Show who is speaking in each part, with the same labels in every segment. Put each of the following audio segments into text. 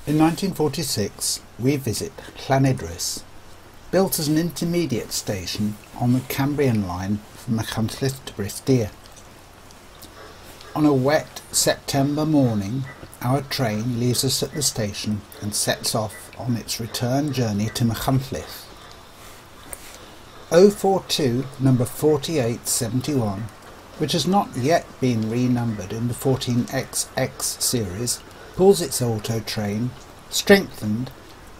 Speaker 1: In 1946 we visit Llanidris, built as an intermediate station on the Cambrian line from Llanidris to Brithdir. On a wet September morning, our train leaves us at the station and sets off on its return journey to Llanidris. 042 number 4871, which has not yet been renumbered in the 14XX series, pulls its auto train, strengthened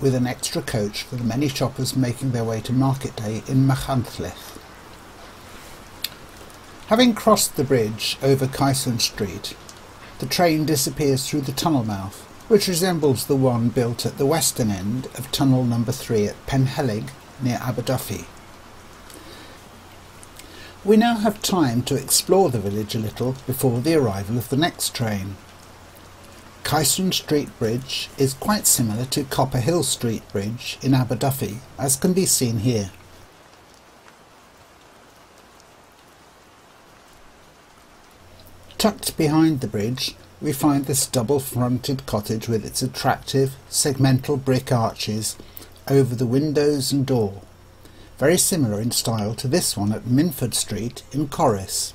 Speaker 1: with an extra coach for the many shoppers making their way to Market Day in Llanidris. Having crossed the bridge over Caisson Street, the train disappears through the tunnel mouth, which resembles the one built at the western end of tunnel number 3 at Penhelig near Aberllefeni. We now have time to explore the village a little before the arrival of the next train. Caisson Street Bridge is quite similar to Copper Hill Street Bridge in Aberllefeni, as can be seen here. Tucked behind the bridge we find this double-fronted cottage with its attractive segmental brick arches over the windows and door, very similar in style to this one at Minford Street in Corris.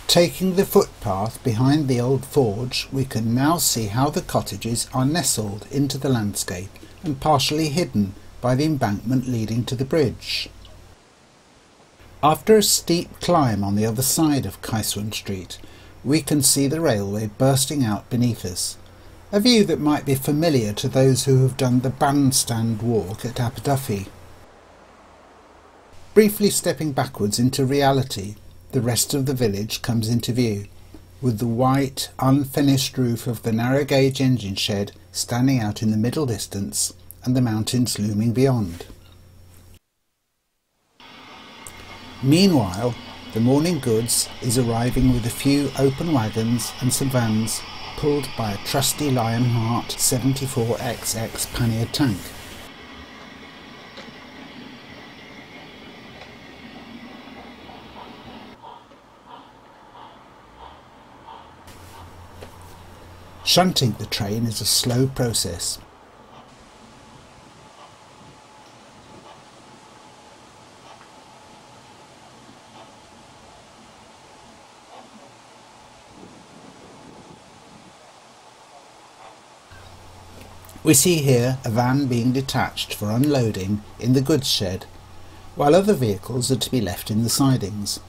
Speaker 1: Taking the footpath behind the old forge, we can now see how the cottages are nestled into the landscape and partially hidden by the embankment leading to the bridge. After a steep climb on the other side of Caisson Street, we can see the railway bursting out beneath us, a view that might be familiar to those who have done the bandstand walk at Aberllefeni. Briefly stepping backwards into reality, the rest of the village comes into view, with the white, unfinished roof of the narrow-gauge engine shed standing out in the middle distance and the mountains looming beyond. Meanwhile, the morning goods is arriving with a few open wagons and some vans pulled by a trusty Lionheart 74XX pannier tank. Shunting the train is a slow process. We see here a van being detached for unloading in the goods shed, while other vehicles are to be left in the sidings.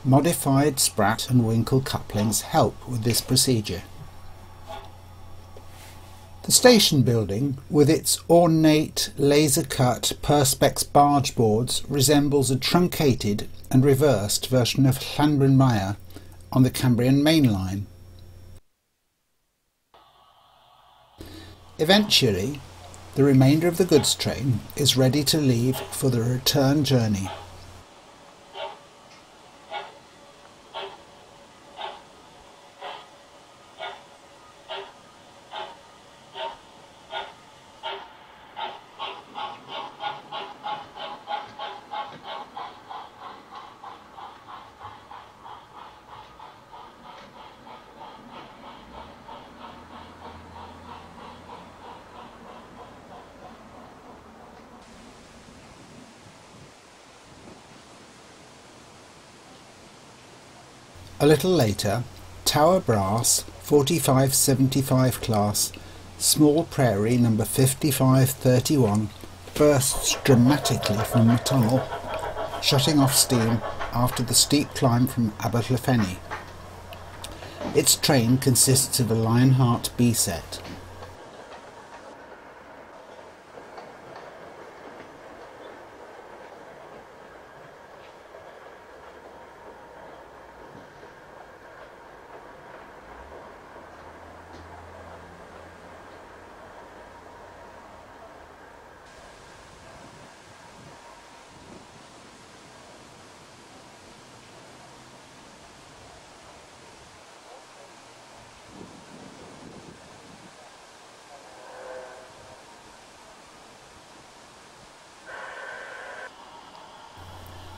Speaker 1: Modified Spratt and Winkle couplings help with this procedure. The station building, with its ornate laser-cut perspex barge boards, resembles a truncated and reversed version of Llanidris on the Cambrian main line. Eventually, the remainder of the goods train is ready to leave for the return journey. A little later, Tower Brass 4575 class, Small Prairie number 5531 bursts dramatically from the tunnel, shutting off steam after the steep climb from Aberllefeni. Its train consists of a Lionheart B set.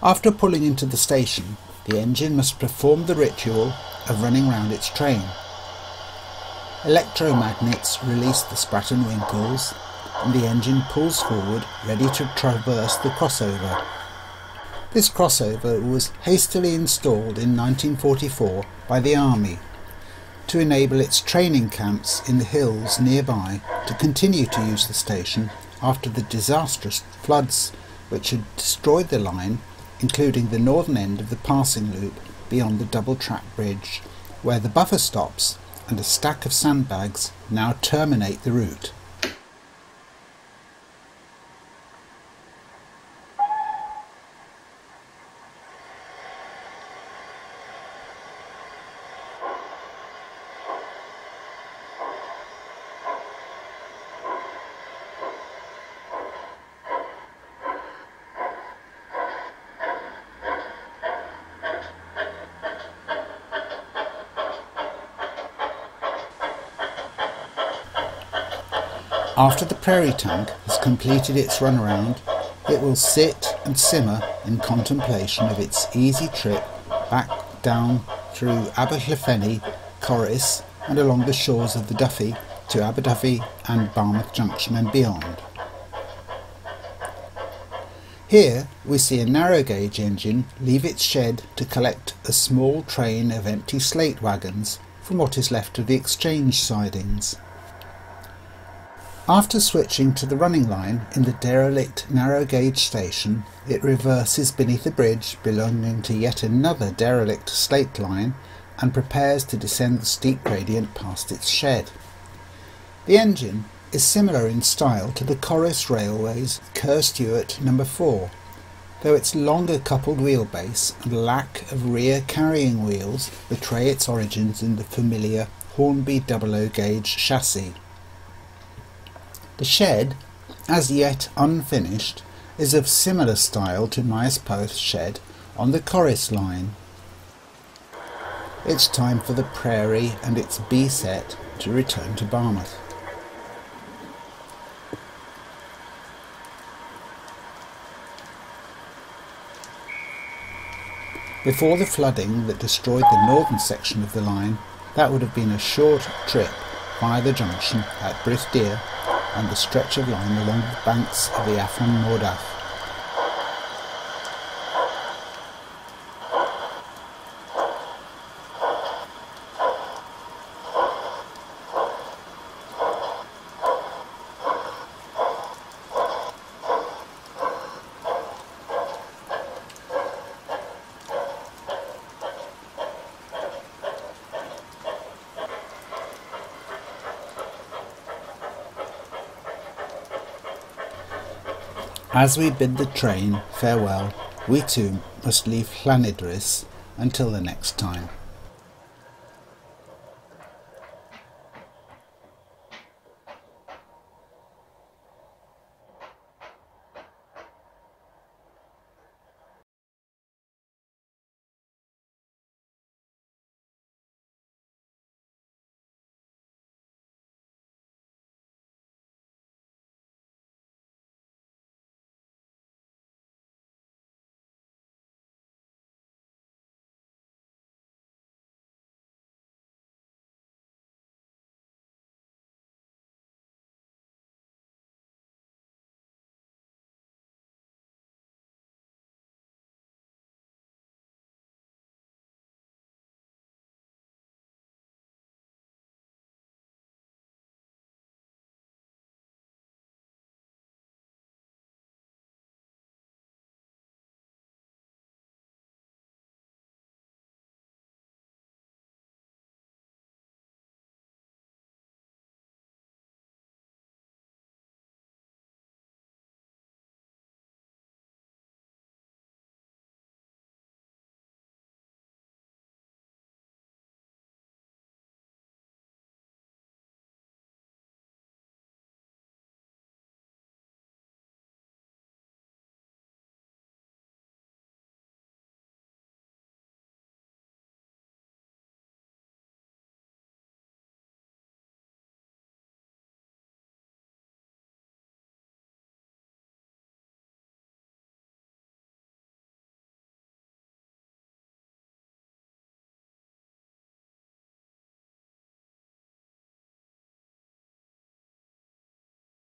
Speaker 1: After pulling into the station, the engine must perform the ritual of running round its train. Electromagnets release the sprat and winkles, and the engine pulls forward, ready to traverse the crossover. This crossover was hastily installed in 1944 by the Army to enable its training camps in the hills nearby to continue to use the station after the disastrous floods which had destroyed the line, including the northern end of the passing loop beyond the double-track bridge, where the buffer stops and a stack of sandbags now terminate the route. After the prairie tank has completed its runaround, it will sit and simmer in contemplation of its easy trip back down through Aberllefeni, Corris and along the shores of the Duffy to Aberdyfi and Barmouth Junction and beyond. Here we see a narrow gauge engine leave its shed to collect a small train of empty slate wagons from what is left of the exchange sidings. After switching to the running line in the derelict narrow gauge station, it reverses beneath a bridge belonging to yet another derelict slate line and prepares to descend the steep gradient past its shed. The engine is similar in style to the Corris Railway's Kerr Stewart No. 4, though its longer coupled wheelbase and lack of rear carrying wheels betray its origins in the familiar Hornby 00 gauge chassis. The shed, as yet unfinished, is of similar style to Mirespoth's shed on the Corris line. It's time for the Prairie and its B set to return to Barmouth. Before the flooding that destroyed the northern section of the line, that would have been a short trip via the junction at Brithdir and the stretch of line along the banks of the Afon Mordach. As we bid the train farewell, we too must leave Llanidris until the next time.